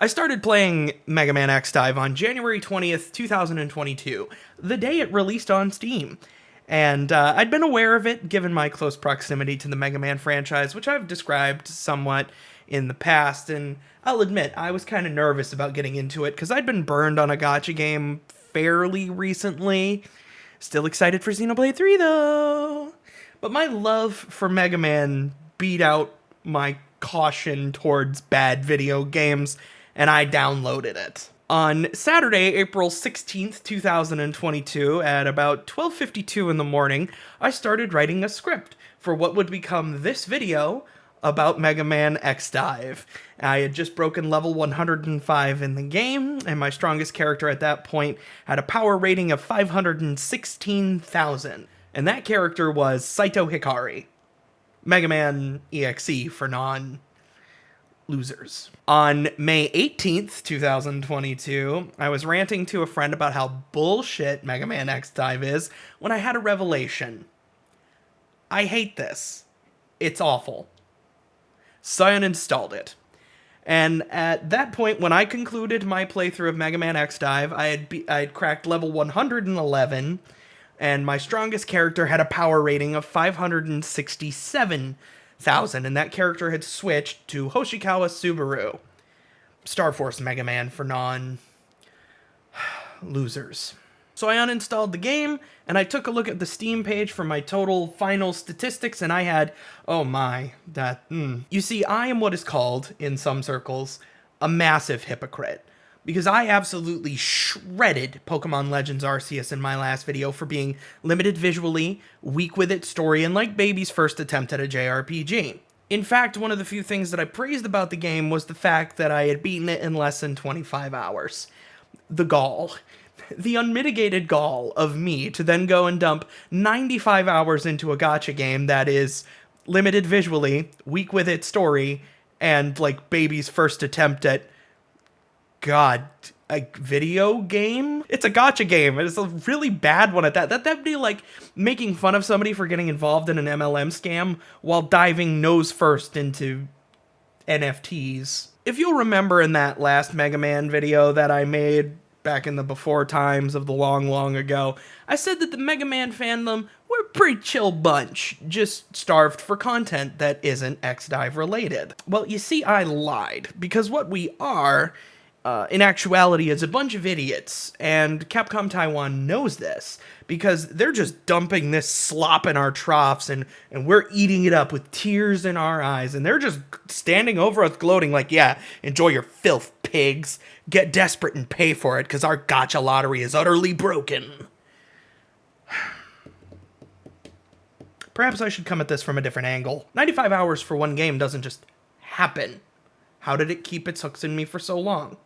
I started playing MegaMan X Dive on January 20th, 2022, the day it released on Steam. And I'd been aware of it, given my close proximity to the Mega Man franchise, which I've described somewhat in the past, and I'll admit, I was kind of nervous about getting into it, because I'd been burned on a gacha game fairly recently. Still excited for Xenoblade 3, though! But my love for Mega Man beat out my caution towards bad video games, and I downloaded it. On Saturday, April 16th, 2022, at about 12:52 in the morning, I started writing a script for what would become this video about Mega Man X Dive. I had just broken level 105 in the game, and my strongest character at that point had a power rating of 516,000. And that character was Saito Hikari. Mega Man EXE for non-losers. On May 18th, 2022, I was ranting to a friend about how bullshit Mega Man X Dive is when I had a revelation. I hate this. It's awful. So I uninstalled it. And at that point, when I concluded my playthrough of Mega Man X Dive, I had cracked level 111, and my strongest character had a power rating of 567,000, and that character had switched to Hoshikawa Subaru. Star Force Mega Man for non-losers. So I uninstalled the game, and I took a look at the Steam page for my total final statistics, and I had, You see, I am what is called, in some circles, a massive hypocrite. Because I absolutely shredded Pokemon Legends Arceus in my last video for being limited visually, weak with its story, and like baby's first attempt at a JRPG. In fact, one of the few things that I praised about the game was the fact that I had beaten it in less than 25 hours. The gall. The unmitigated gall of me to then go and dump 95 hours into a gacha game that is limited visually, weak with its story, and like baby's first attempt at, God, a video game? It's a gacha game, and it's a really bad one at that. That'd be like making fun of somebody for getting involved in an MLM scam while diving nose first into NFTs. If you'll remember in that last Mega Man video that I made back in the before times of the long ago, I said that the Mega Man fandom were a pretty chill bunch, just starved for content that isn't X-Dive related. Well, you see, I lied, because what we are, in actuality, is a bunch of idiots, and Capcom Taiwan knows this, because they're just dumping this slop in our troughs, and we're eating it up with tears in our eyes, and they're just standing over us gloating like, yeah, enjoy your filth, pigs. Get desperate and pay for it, because our gacha lottery is utterly broken. Perhaps I should come at this from a different angle. 95 hours for one game doesn't just happen. How did it keep its hooks in me for so long?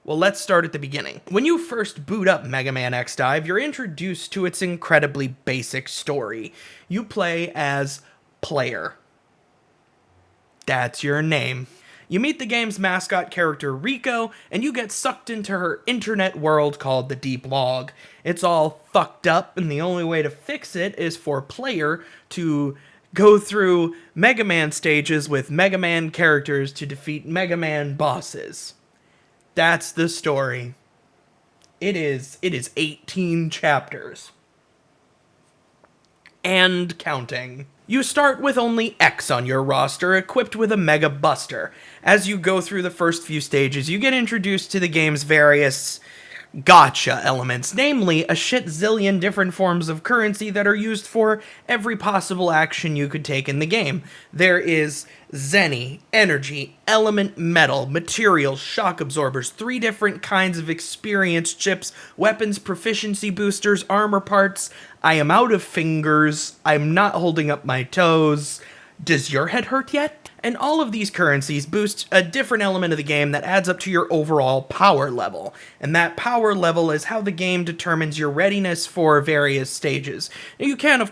Well, let's start at the beginning. When you first boot up Mega Man X Dive, you're introduced to its incredibly basic story. You play as Player. That's your name. You meet the game's mascot character, Rico, and you get sucked into her internet world called the Deep Log. It's all fucked up, and the only way to fix it is for Player to go through Mega Man stages with Mega Man characters to defeat Mega Man bosses. That's the story. It is 18 chapters. And counting. You start with only Ecks on your roster, equipped with a Mega Buster. As you go through the first few stages, you get introduced to the game's various gacha elements, namely a shit zillion different forms of currency that are used for every possible action you could take in the game. There is Zenny, energy, element metal, materials, shock absorbers, 3 different kinds of experience chips, weapons, proficiency boosters, armor parts. I am out of fingers. I'm not holding up my toes. Does your head hurt yet? And all of these currencies boost a different element of the game that adds up to your overall power level. And that power level is how the game determines your readiness for various stages. Now, you can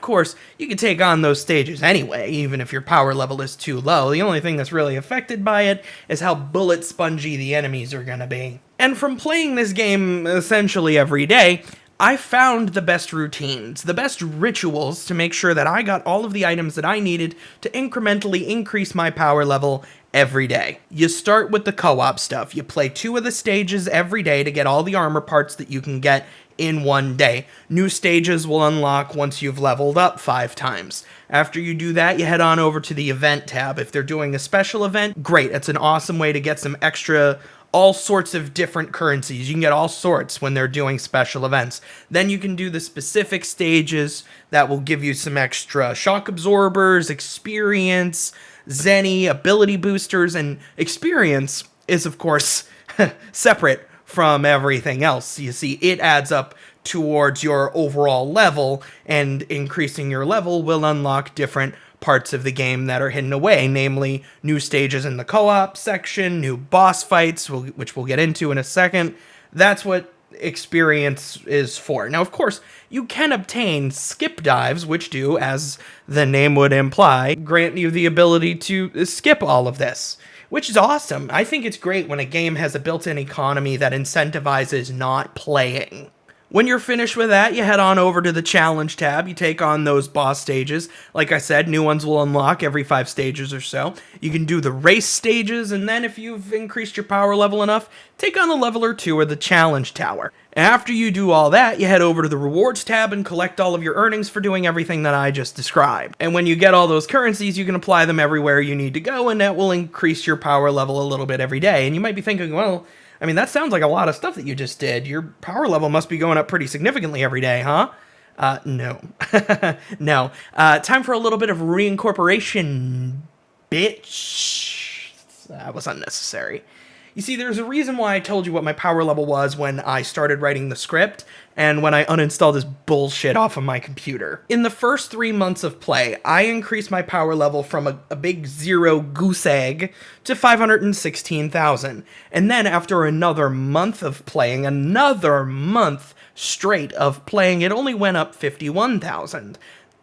take on those stages anyway, even if your power level is too low. The only thing that's really affected by it is how bullet spongy the enemies are gonna be. And from playing this game essentially every day, I found the best routines, the best rituals to make sure that I got all of the items that I needed to incrementally increase my power level every day. You start with the co-op stuff. You play 2 of the stages every day to get all the armor parts that you can get in one day. New stages will unlock once you've leveled up 5 times. After you do that, you head on over to the event tab. If they're doing a special event, great. It's an awesome way to get some extra, all sorts of different currencies. You can get all sorts when they're doing special events. Then you can do the specific stages that will give you some extra shock absorbers, experience, Zenny, ability boosters, and experience is, of course, separate from everything else. You see, it adds up towards your overall level, and increasing your level will unlock different parts of the game that are hidden away, namely new stages in the co-op section, new boss fights, which we'll get into in a second. That's what experience is for. Now, of course, you can obtain skip dives, which do, as the name would imply, grant you the ability to skip all of this, which is awesome. I think it's great when a game has a built-in economy that incentivizes not playing. When you're finished with that, you head on over to the challenge tab. You take on those boss stages. Like I said, new ones will unlock every 5 stages or so. You can do the race stages, and then if you've increased your power level enough, take on the level or 2 or the challenge tower. After you do all that, you head over to the rewards tab and collect all of your earnings for doing everything that I just described. And when you get all those currencies, you can apply them everywhere you need to go, and that will increase your power level a little bit every day. And you might be thinking, well, I mean, that sounds like a lot of stuff that you just did. Your power level must be going up pretty significantly every day, huh? No. No. Time for a little bit of reincorporation, bitch. That was unnecessary. You see, there's a reason why I told you what my power level was when I started writing the script, and when I uninstalled this bullshit off of my computer. In the first 3 months of play, I increased my power level from a big 0 goose egg to 516,000. And then after another month of playing, another month straight of playing, it only went up 51,000.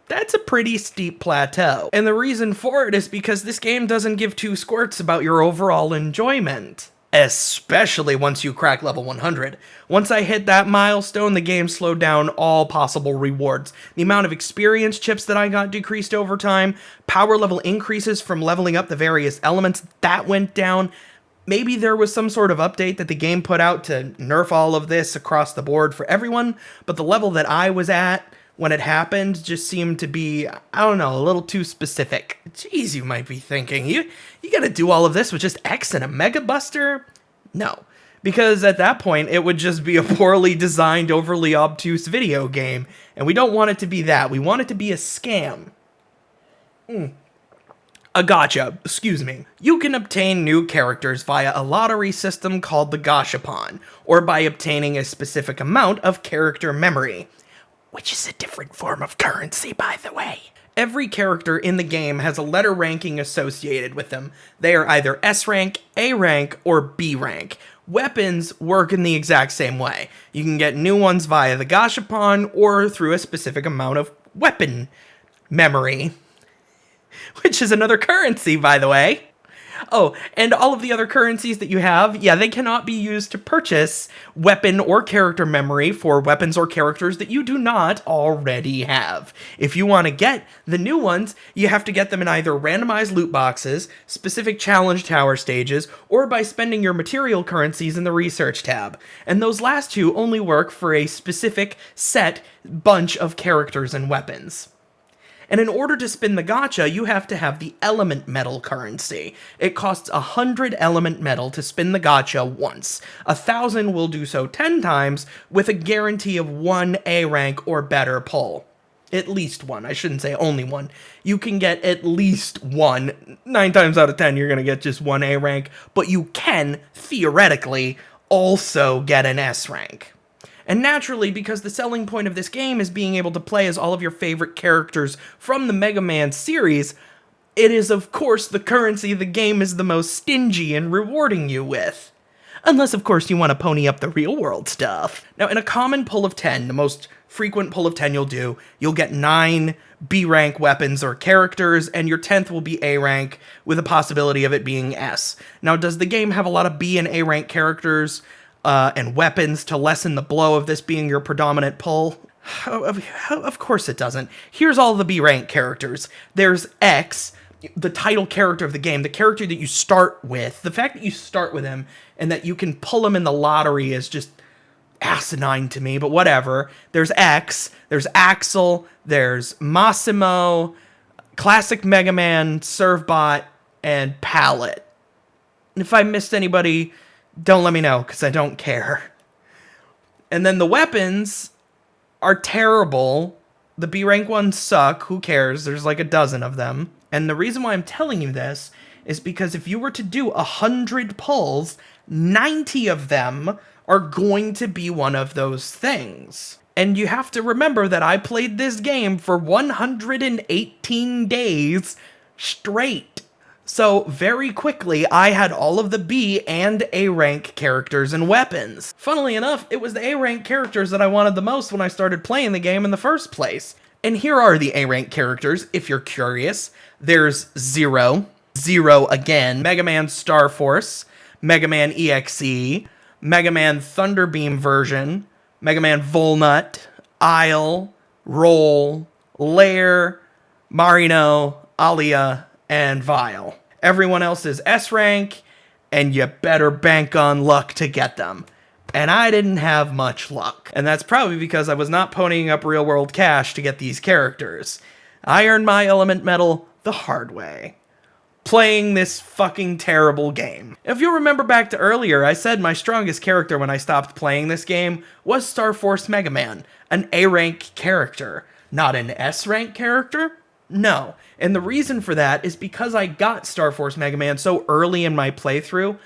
That's a pretty steep plateau. And the reason for it is because this game doesn't give 2 squirts about your overall enjoyment. Especially once you crack level 100. Once I hit that milestone, the game slowed down all possible rewards. The amount of experience chips that I got decreased over time, power level increases from leveling up the various elements, that went down. Maybe there was some sort of update that the game put out to nerf all of this across the board for everyone, but the level that I was at when it happened just seemed to be, I don't know, a little too specific. Jeez, you might be thinking, you gotta do all of this with just Ecks and a Mega Buster? No, because at that point, it would just be a poorly designed, overly obtuse video game, and we don't want it to be that. We want it to be a scam. A gacha, excuse me. You can obtain new characters via a lottery system called the gashapon, or by obtaining a specific amount of character memory. Which is a different form of currency, by the way. Every character in the game has a letter ranking associated with them. They are either S rank, A rank, or B rank. Weapons work in the exact same way. You can get new ones via the gashapon or through a specific amount of weapon memory. Which is another currency, by the way. Oh, and all of the other currencies that you have, yeah, they cannot be used to purchase weapon or character memory for weapons or characters that you do not already have. If you want to get the new ones, you have to get them in either randomized loot boxes, specific challenge tower stages, or by spending your material currencies in the research tab. And those last 2 only work for a specific set bunch of characters and weapons. And in order to spin the gacha, you have to have the element metal currency. It costs 100 element metal to spin the gacha once. 1,000 will do so 10 times, with a guarantee of 1 A rank or better pull. At least 1, I shouldn't say only 1. You can get at least 1. 9 times out of 10, you're gonna get just 1 A rank, but you can, theoretically, also get an S rank. And naturally, because the selling point of this game is being able to play as all of your favorite characters from the Mega Man series, it is of course the currency the game is the most stingy in rewarding you with. Unless of course you want to pony up the real world stuff. Now in a common pull of 10, the most frequent pull of 10 you'll do, you'll get 9 B rank weapons or characters, and your 10th will be A rank, with a possibility of it being S. Now does the game have a lot of B and A rank characters and weapons to lessen the blow of this being your predominant pull? Of course it doesn't. Here's all the B rank characters. There's Ecks, the title character of the game, the character that you start with, the fact that you start with him and that you can pull him in the lottery is just asinine to me, but whatever. There's Ecks, there's Axel, there's Massimo, Classic Mega Man, Servbot, and Palette. And if I missed anybody, don't let me know, because I don't care. And then the weapons are terrible. The B rank ones suck. Who cares? There's like a dozen of them. And the reason why I'm telling you this is because if you were to do 100 pulls, 90 of them are going to be one of those things. And you have to remember that I played this game for 118 days straight. So very quickly, I had all of the B and A rank characters and weapons. Funnily enough, it was the A rank characters that I wanted the most when I started playing the game in the first place. And here are the A rank characters, if you're curious. There's Zero again, Mega Man Star Force, Mega Man EXE, Mega Man Thunderbeam version, Mega Man Volnut, Isle, Roll, Lair, Marino, Alia, and Vile. Everyone else is S rank, and you better bank on luck to get them. And I didn't have much luck. And that's probably because I was not ponying up real world cash to get these characters. I earned my element medal the hard way, playing this fucking terrible game. If you'll remember back to earlier, I said my strongest character when I stopped playing this game was Star Force Mega Man, an A rank character, not an S rank character. No, and the reason for that is because I got Star Force Mega Man so early in my playthrough,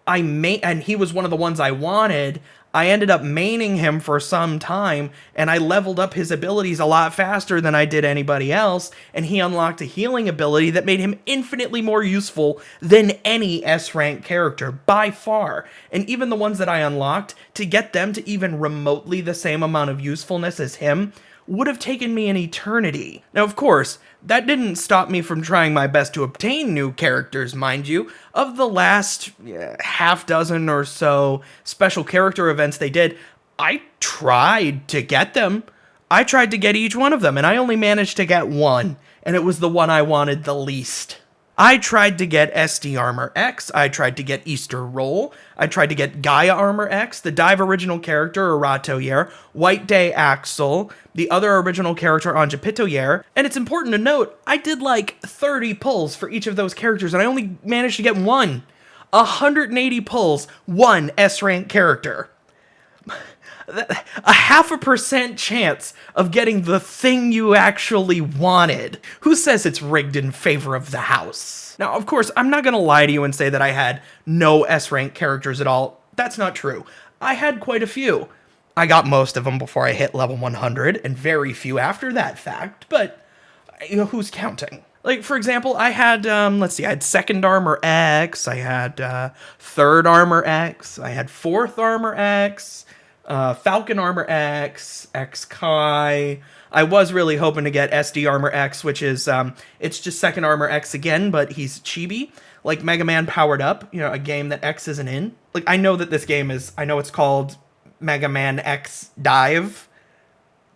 and he was one of the ones I wanted. I ended up maining him for some time, and I leveled up his abilities a lot faster than I did anybody else, and he unlocked a healing ability that made him infinitely more useful than any S-rank character, by far. And even the ones that I unlocked, to get them to even remotely the same amount of usefulness as him, would have taken me an eternity. Now, of course, that didn't stop me from trying my best to obtain new characters, mind you. Of the last half dozen or so special character events they did, I tried to get them. I tried to get each one of them, and I only managed to get one, and it was the one I wanted the least. I tried to get SD Armor X, I tried to get Easter Roll, I tried to get Gaia Armor X, the Dive original character Aratoyer, White Day Axel, the other original character Anjapitoyer, and it's important to note, I did like 30 pulls for each of those characters and I only managed to get one. 180 pulls, one S-rank character. A 0.5% chance of getting the thing you actually wanted. Who says it's rigged in favor of the house? Now, of course, I'm not gonna lie to you and say that I had no S-rank characters at all. That's not true. I had quite a few. I got most of them before I hit level 100, and very few after that fact, but who's counting? Like, for example, I had, I had 2nd Armor X, I had 3rd Armor X, I had 4th Armor X, Falcon Armor X, X Kai. I was really hoping to get SD Armor X, which is, it's just 2nd Armor X again, but he's chibi, like Mega Man Powered Up, a game that X isn't in. Like, I know that this game is, I know it's called MegaMan X Dive,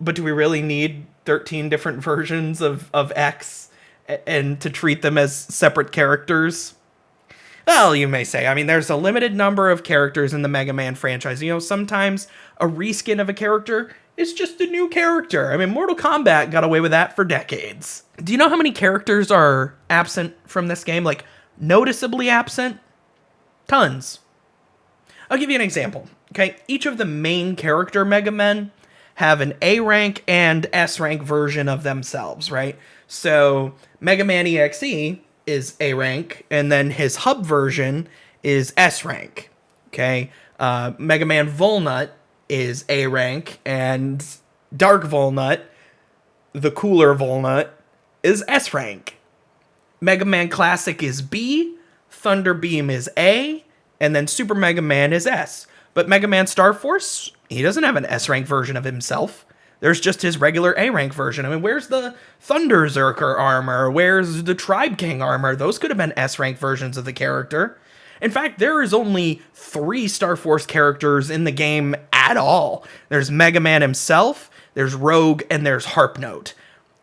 but do we really need 13 different versions of X and to treat them as separate characters? Well, you may say. I mean, there's a limited number of characters in the Mega Man franchise. Sometimes a reskin of a character is just a new character. I mean, Mortal Kombat got away with that for decades. Do you know how many characters are absent from this game? Like, noticeably absent? Tons. I'll give you an example, okay? Each of the main character Mega Men have an A rank and S rank version of themselves, right? So, Mega Man EXE is A rank, and then his hub version is S rank, okay? Mega Man Volnut is A rank, and Dark Volnut, the cooler Volnut, is S rank. Mega Man Classic is B, Thunderbeam is A, and then Super Mega Man is S. But Mega Man Star Force, he doesn't have an S rank version of himself. There's just his regular A-rank version. I mean, where's the Thunder Zerker armor? Where's the Tribe King armor? Those could have been S-rank versions of the character. In fact, there is only 3 Star Force characters in the game at all. There's Mega Man himself, there's Rogue, and there's Harp Note.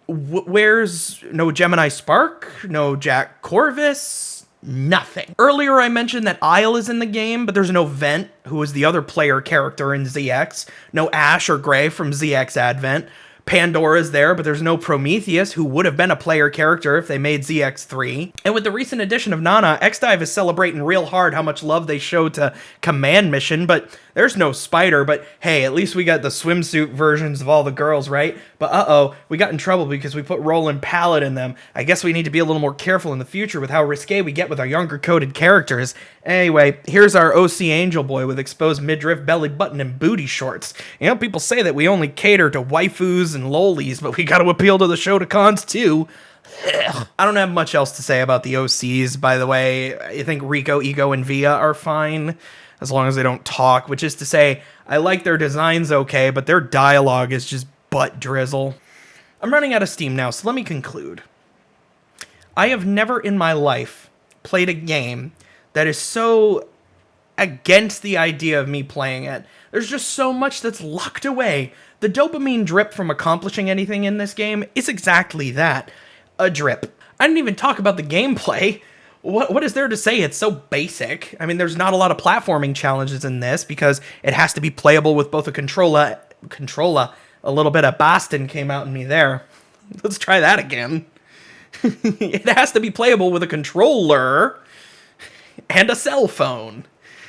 Where's no Gemini Spark? No Jack Corvus? Nothing. Earlier I mentioned that Isle is in the game, but there's no Vent, who is the other player character in ZX. No Ash or Gray from ZX Advent. Pandora's there, but there's no Prometheus, who would have been a player character if they made ZX3. And with the recent addition of Nana, X-Dive is celebrating real hard how much love they show to Command Mission, but there's no Spider. But hey, at least we got the swimsuit versions of all the girls, right? But uh-oh, we got in trouble because we put Roland Pallet in them. I guess we need to be a little more careful in the future with how risque we get with our younger coded characters. Anyway, here's our OC Angel Boy with exposed midriff, belly button, and booty shorts. You know, people say that we only cater to waifus and lolies, but we gotta appeal to the Shotacons too. I don't have much else to say about the OCs, by the way. I think Rico, Ego, and Via are fine, as long as they don't talk, which is to say, I like their designs okay, but their dialogue is just butt drizzle. I'm running out of steam now, so let me conclude. I have never in my life played a game that is so against the idea of me playing it. There's just so much that's locked away. The dopamine drip from accomplishing anything in this game is exactly that. A drip. I didn't even talk about the gameplay. What is there to say? It's so basic. I mean, there's not a lot of platforming challenges in this because it has to be playable with both a controller. A little bit of Boston came out in me there. Let's try that again. It has to be playable with a controller and a cell phone.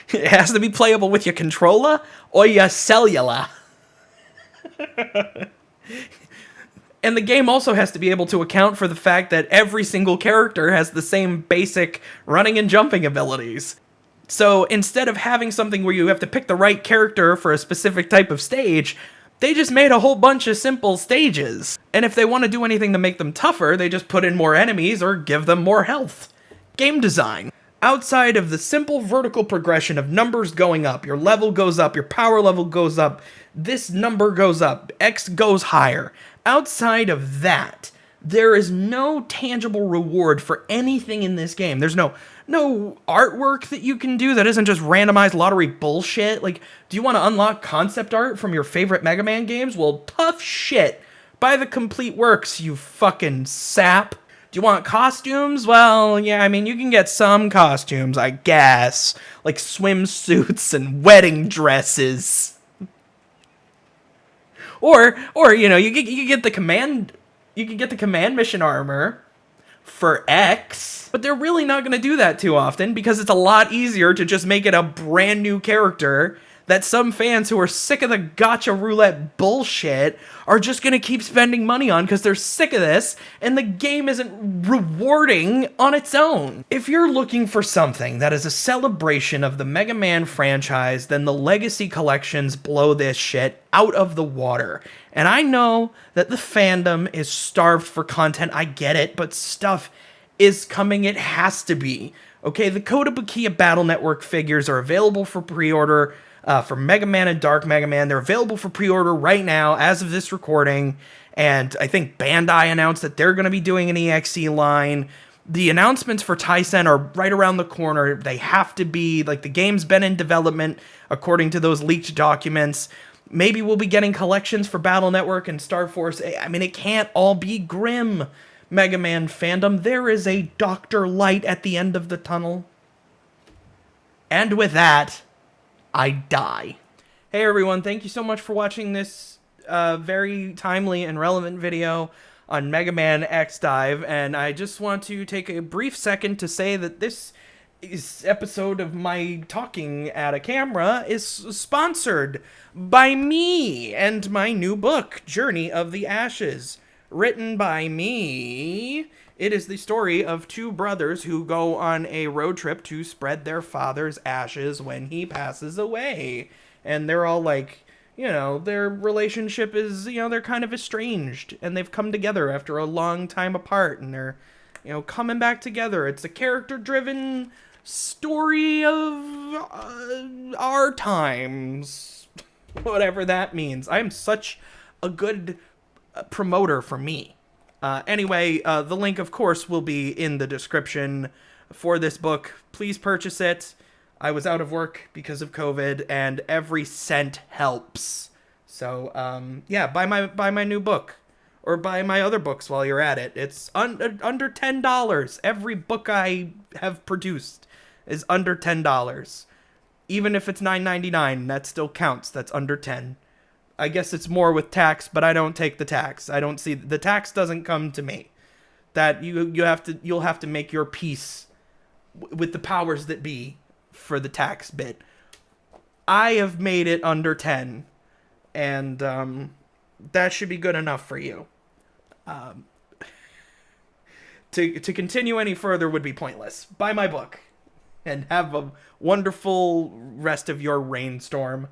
It has to be playable with your controller or your cellular. And the game also has to be able to account for the fact that every single character has the same basic running and jumping abilities. So instead of having something where you have to pick the right character for a specific type of stage, they just made a whole bunch of simple stages. And if they want to do anything to make them tougher, they just put in more enemies or give them more health. Game design. Outside of the simple vertical progression of numbers going up, your level goes up, your power level goes up, this number goes up, X goes higher. Outside of that, there is no tangible reward for anything in this game. There's no artwork that you can do that isn't just randomized lottery bullshit. Like, do you want to unlock concept art from your favorite Mega Man games? Well, tough shit. Buy the complete works, you fucking sap. Do you want costumes? Well, yeah, I mean, you can get some costumes, I guess. Like swimsuits and wedding dresses. Or you know, you get the command mission armor for Ecks, but they're really not going to do that too often because it's a lot easier to just make it a brand new character that some fans who are sick of the gacha roulette bullshit are just going to keep spending money on because they're sick of this and the game isn't rewarding on its own. If you're looking for something that is a celebration of the Mega Man franchise, then the Legacy collections blow this shit out of the water. And I know that the fandom is starved for content, I get it, but stuff is coming, it has to be. Okay, the Kotobukiya Battle Network figures are available for pre-order for Mega Man and Dark Mega Man. They're available for pre-order right now as of this recording, and I think Bandai announced that they're going to be doing an EXE line. The announcements for Tyson are right around the corner. They have to be, like, the game's been in development according to those leaked documents. Maybe we'll be getting collections for Battle Network and Star Force. I mean, it can't all be grim, Mega Man fandom. There is a Dr. Light at the end of the tunnel. And with that, I die. Hey everyone, thank you so much for watching this very timely and relevant video on Mega Man X Dive, and I just want to take a brief second to say that this episode of my talking at a camera is sponsored by me and my new book, Journey of the Ashes. Written by me. It is the story of two brothers who go on a road trip to spread their father's ashes when he passes away. And they're all like, you know, their relationship is, you know, they're kind of estranged. And they've come together after a long time apart. And they're, you know, coming back together. It's a character-driven story of our times. Whatever that means. I'm such a good promoter for me. Anyway, the link, of course, will be in the description for this book. Please purchase it. I was out of work because of COVID, and every cent helps. So, yeah, buy my new book. or buy my other books while you're at it. It's under $10. Every book I have produced is under $10. Even if it's $9.99, that still counts. That's under 10. I guess it's more with tax, but I don't take the tax. I don't see the tax doesn't come to me. That you'll have to make your peace with the powers that be for the tax bit. I have made it under 10, and that should be good enough for you. To continue any further would be pointless. Buy my book and have a wonderful rest of your rainstorm.